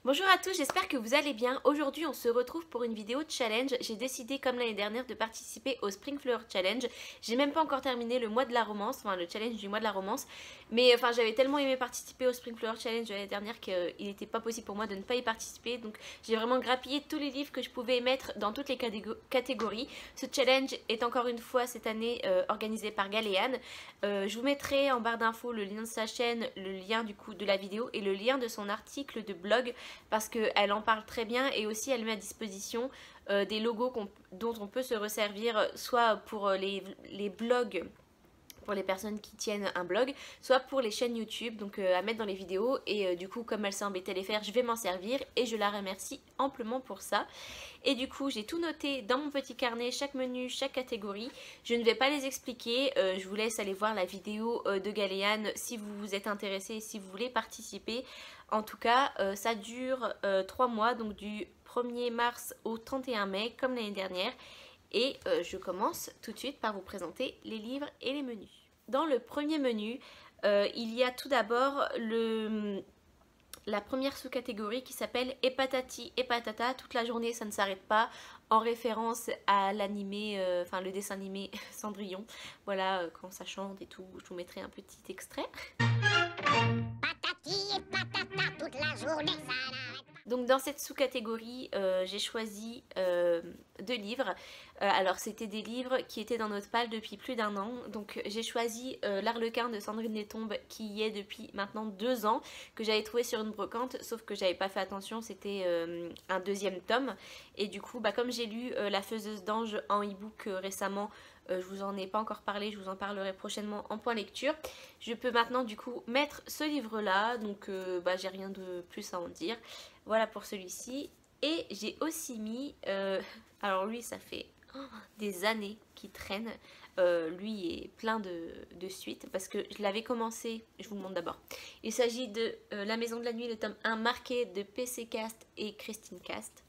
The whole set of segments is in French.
Bonjour à tous, j'espère que vous allez bien. Aujourd'hui on se retrouve pour une vidéo challenge. J'ai décidé comme l'année dernière de participer au Spring Flower Challenge. J'ai même pas encore terminé le mois de la romance, enfin le challenge du mois de la romance. Mais enfin j'avais tellement aimé participer au Spring Flower Challenge de l'année dernière qu'il n'était pas possible pour moi de ne pas y participer. Donc j'ai vraiment grappillé tous les livres que je pouvais mettre dans toutes les catégories. Ce challenge est encore une fois cette année organisé par Galéane. Je vous mettrai en barre d'infos le lien de sa chaîne, le lien du coup de la vidéo et le lien de son article de blog parce qu'elle en parle très bien et aussi elle met à disposition des logos dont on peut se resservir soit pour les blogs pour les personnes qui tiennent un blog, soit pour les chaînes YouTube, donc à mettre dans les vidéos et du coup comme elle s'est embêtée à les faire, je vais m'en servir et je la remercie amplement pour ça. Et du coup j'ai tout noté dans mon petit carnet, chaque menu, chaque catégorie. Je ne vais pas les expliquer, je vous laisse aller voir la vidéo de Galéane si vous vous êtes intéressé et si vous voulez participer. En tout cas ça dure 3 mois, donc du 1er mars au 31 mai comme l'année dernière. Et je commence tout de suite par vous présenter les livres et les menus. Dans le premier menu, il y a tout d'abord la première sous-catégorie qui s'appelle Et patati et patata, toute la journée ça ne s'arrête pas, en référence à l'animé, enfin le dessin animé Cendrillon. Voilà, quand ça chante et tout, je vous mettrai un petit extrait. Patati et patata, toute la journée ça n'arrête pas. Donc dans cette sous-catégorie, j'ai choisi 2 livres. Alors c'était des livres qui étaient dans notre palle depuis plus d'1 an. Donc j'ai choisi L'Arlequin de Sandrine Letombe qui y est depuis maintenant 2 ans, que j'avais trouvé sur une brocante, sauf que j'avais pas fait attention, c'était un 2e tome. Et du coup, comme j'ai lu La Faiseuse d'Ange en e-book récemment, je vous en ai pas encore parlé, je vous en parlerai prochainement en point lecture. Je peux maintenant du coup mettre ce livre là, donc j'ai rien de plus à en dire. Voilà pour celui-ci. Et j'ai aussi mis, alors lui ça fait des années qu'il traîne, lui est plein de suites parce que je l'avais commencé, je vous montre d'abord. Il s'agit de La Maison de la Nuit, le tome 1 marqué de PC Cast et Christine Cast.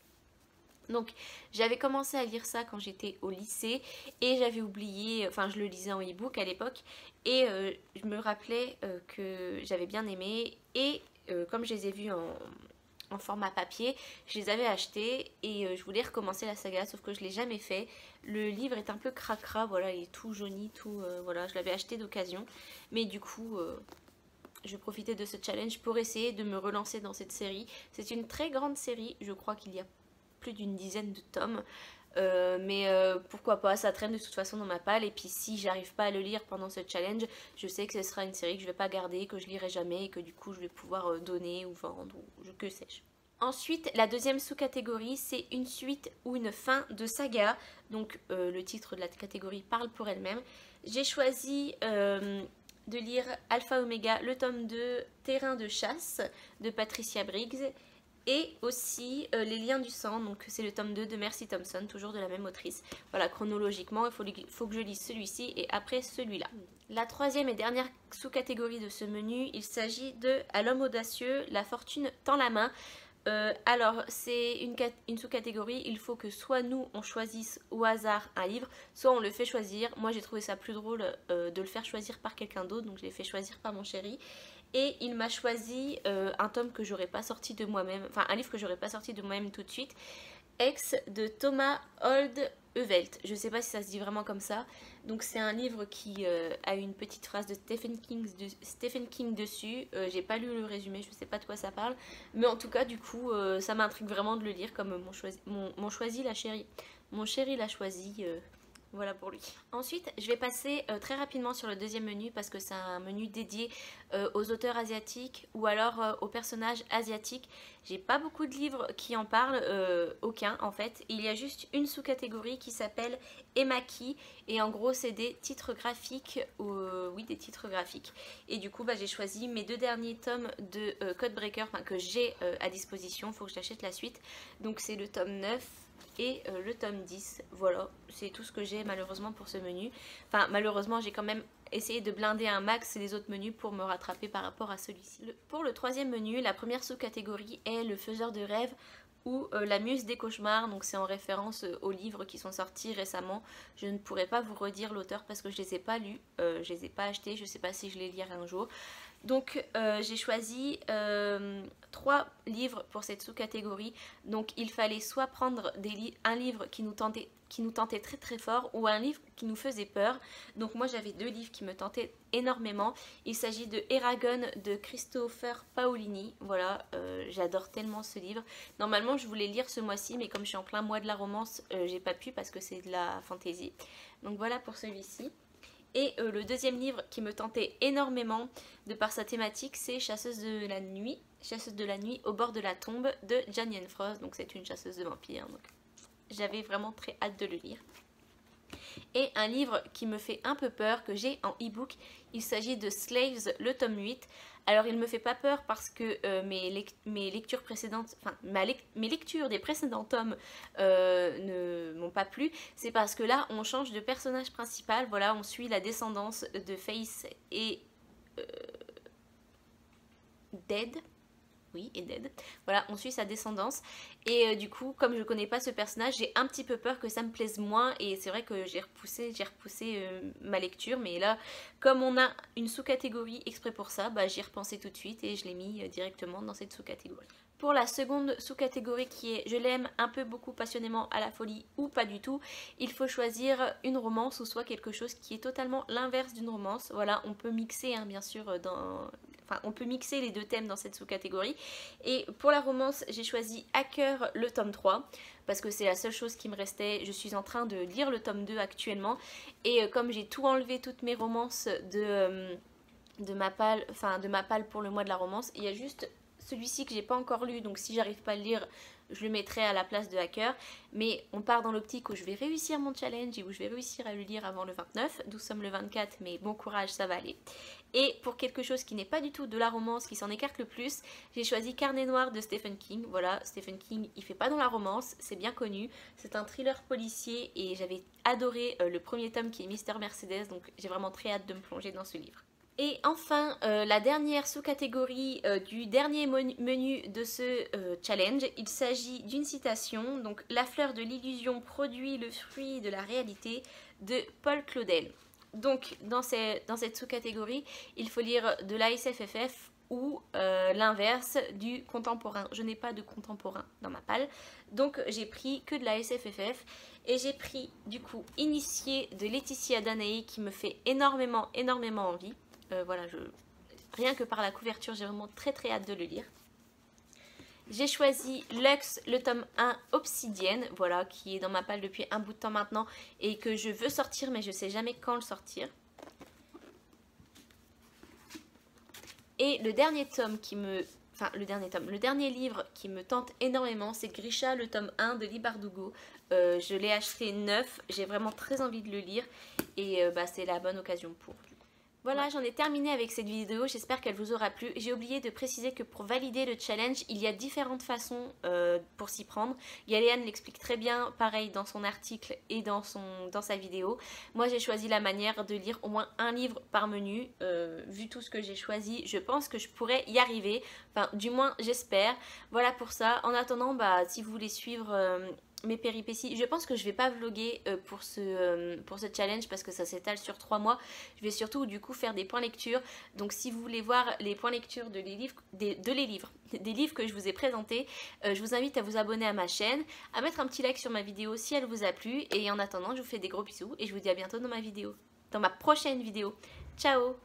Donc j'avais commencé à lire ça quand j'étais au lycée et j'avais oublié, enfin je le lisais en e-book à l'époque et je me rappelais que j'avais bien aimé et comme je les ai vus en format papier, je les avais achetés et je voulais recommencer la saga sauf que je l'ai jamais fait. Le livre est un peu cracra, voilà, il est tout jauni, tout, voilà, je l'avais acheté d'occasion mais du coup... je profitais de ce challenge pour essayer de me relancer dans cette série. C'est une très grande série, je crois qu'il y a plus d'une dizaine de tomes. Mais pourquoi pas, ça traîne de toute façon dans ma palle. Et puis si j'arrive pas à le lire pendant ce challenge, je sais que ce sera une série que je vais pas garder, que je lirai jamais et que du coup je vais pouvoir donner ou vendre ou que sais-je. Ensuite, la deuxième sous-catégorie, c'est une suite ou une fin de saga. Donc le titre de la catégorie parle pour elle-même. J'ai choisi de lire Alpha Omega, le tome 2, Terrain de chasse de Patricia Briggs. Et aussi Les Liens du sang, donc c'est le tome 2 de Mercy Thompson, toujours de la même autrice. Voilà, chronologiquement, il faut que je lise celui-ci et après celui-là. La troisième et dernière sous-catégorie de ce menu, il s'agit de À l'homme audacieux, la fortune tend la main. Alors c'est une sous-catégorie, il faut que soit nous on choisisse au hasard un livre, soit on le fait choisir. Moi j'ai trouvé ça plus drôle de le faire choisir par quelqu'un d'autre, donc je l'ai fait choisir par mon chéri. Et il m'a choisi un tome que j'aurais pas sorti de moi-même, enfin un livre que j'aurais pas sorti de moi-même tout de suite, Ex de Thomas Hold Evelt. Je sais pas si ça se dit vraiment comme ça. Donc c'est un livre qui a une petite phrase de Stephen King dessus. J'ai pas lu le résumé, je sais pas de quoi ça parle. Mais en tout cas du coup ça m'intrigue vraiment de le lire comme mon chéri l'a choisi. Voilà pour lui. Ensuite, je vais passer très rapidement sur le deuxième menu parce que c'est un menu dédié aux auteurs asiatiques ou alors aux personnages asiatiques. J'ai pas beaucoup de livres qui en parlent, aucun en fait. Il y a juste une sous-catégorie qui s'appelle Emaki et en gros c'est des titres graphiques, oui des titres graphiques. Et du coup j'ai choisi mes 2 derniers tomes de Codebreaker, enfin que j'ai à disposition, il faut que j'achète la suite. Donc c'est le tome 9 et le tome 10, voilà, c'est tout ce que j'ai malheureusement pour ce menu. Enfin malheureusement j'ai quand même essayé de blinder un max les autres menus pour me rattraper par rapport à celui-ci. Pour le troisième menu, la première sous-catégorie est le faiseur de rêves ou la muse des cauchemars, donc c'est en référence aux livres qui sont sortis récemment. Je ne pourrais pas vous redire l'auteur parce que je les ai pas lus, je les ai pas achetés, je sais pas si je les lirai un jour. Donc j'ai choisi 3 livres pour cette sous-catégorie. Donc il fallait soit prendre un livre qui nous tentait très très fort ou un livre qui nous faisait peur. Donc moi j'avais 2 livres qui me tentaient énormément. Il s'agit de Eragon de Christopher Paolini. Voilà, j'adore tellement ce livre. Normalement je voulais lire ce mois-ci, mais comme je suis en plein mois de la romance, j'ai pas pu parce que c'est de la fantasy. Donc voilà pour celui-ci. Et le deuxième livre qui me tentait énormément de par sa thématique, c'est Chasseuse de la nuit au bord de la tombe de Janine Frost. Donc c'est une chasseuse de vampires. Donc j'avais vraiment très hâte de le lire. Et un livre qui me fait un peu peur, que j'ai en e-book, il s'agit de Slaves, le tome 8. Alors il me fait pas peur parce que mes lectures précédentes, enfin mes lectures des précédents tomes ne m'ont pas plu. C'est parce que là on change de personnage principal, voilà, on suit la descendance de Face et Dead. Oui, et Dead. Voilà, on suit sa descendance. Et du coup, comme je connais pas ce personnage, j'ai un petit peu peur que ça me plaise moins. Et c'est vrai que j'ai repoussé ma lecture. Mais là, comme on a une sous-catégorie exprès pour ça, bah, j'y ai repensé tout de suite et je l'ai mis directement dans cette sous-catégorie. Pour la seconde sous-catégorie qui est je l'aime un peu beaucoup passionnément à la folie ou pas du tout, il faut choisir une romance ou soit quelque chose qui est totalement l'inverse d'une romance. Voilà, on peut mixer bien sûr on peut mixer les 2 thèmes dans cette sous-catégorie. Et pour la romance, j'ai choisi Hacker le tome 3 parce que c'est la seule chose qui me restait. Je suis en train de lire le tome 2 actuellement et comme j'ai tout enlevé, toutes mes romances de ma palle pour le mois de la romance, il y a juste celui-ci que j'ai pas encore lu, donc si j'arrive pas à le lire, je le mettrai à la place de Hacker. Mais on part dans l'optique où je vais réussir mon challenge et où je vais réussir à le lire avant le 29. Nous sommes le 24, mais bon courage, ça va aller. Et pour quelque chose qui n'est pas du tout de la romance, qui s'en écarte le plus, j'ai choisi Carnet noir de Stephen King. Voilà, Stephen King, il fait pas dans la romance, c'est bien connu. C'est un thriller policier et j'avais adoré le premier tome qui est Mister Mercedes, donc j'ai vraiment très hâte de me plonger dans ce livre. Et enfin, la dernière sous-catégorie du dernier menu de ce challenge, il s'agit d'une citation, donc « La fleur de l'illusion produit le fruit de la réalité » de Paul Claudel. Donc, dans cette sous-catégorie, il faut lire de l'ASFFF ou l'inverse du contemporain. Je n'ai pas de contemporain dans ma palle, donc j'ai pris que de la SFFF et j'ai pris du coup Initié de Laetitia Danae qui me fait énormément envie. Voilà, rien que par la couverture, j'ai vraiment très hâte de le lire. J'ai choisi Lux, le tome 1 Obsidienne, voilà, qui est dans ma palle depuis un bout de temps maintenant et que je veux sortir mais je sais jamais quand le sortir. Et le dernier tome le dernier livre qui me tente énormément, c'est Grisha, le tome 1 de Lee Bardugo. Je l'ai acheté neuf, j'ai vraiment très envie de le lire et c'est la bonne occasion pour. Voilà, j'en ai terminé avec cette vidéo, j'espère qu'elle vous aura plu. J'ai oublié de préciser que pour valider le challenge, il y a différentes façons pour s'y prendre. Galéane l'explique très bien, pareil dans son article et dans sa vidéo. Moi j'ai choisi la manière de lire au moins un livre par menu. Vu tout ce que j'ai choisi, je pense que je pourrais y arriver. Enfin, du moins j'espère. Voilà pour ça. En attendant, si vous voulez suivre mes péripéties, je pense que je vais pas vlogger pour ce challenge parce que ça s'étale sur 3 mois. Je vais surtout du coup faire des points lecture. Donc si vous voulez voir les points lecture des livres que je vous ai présentés, je vous invite à vous abonner à ma chaîne, à mettre un petit like sur ma vidéo si elle vous a plu. Et en attendant, je vous fais des gros bisous et je vous dis à bientôt dans ma prochaine vidéo. Ciao!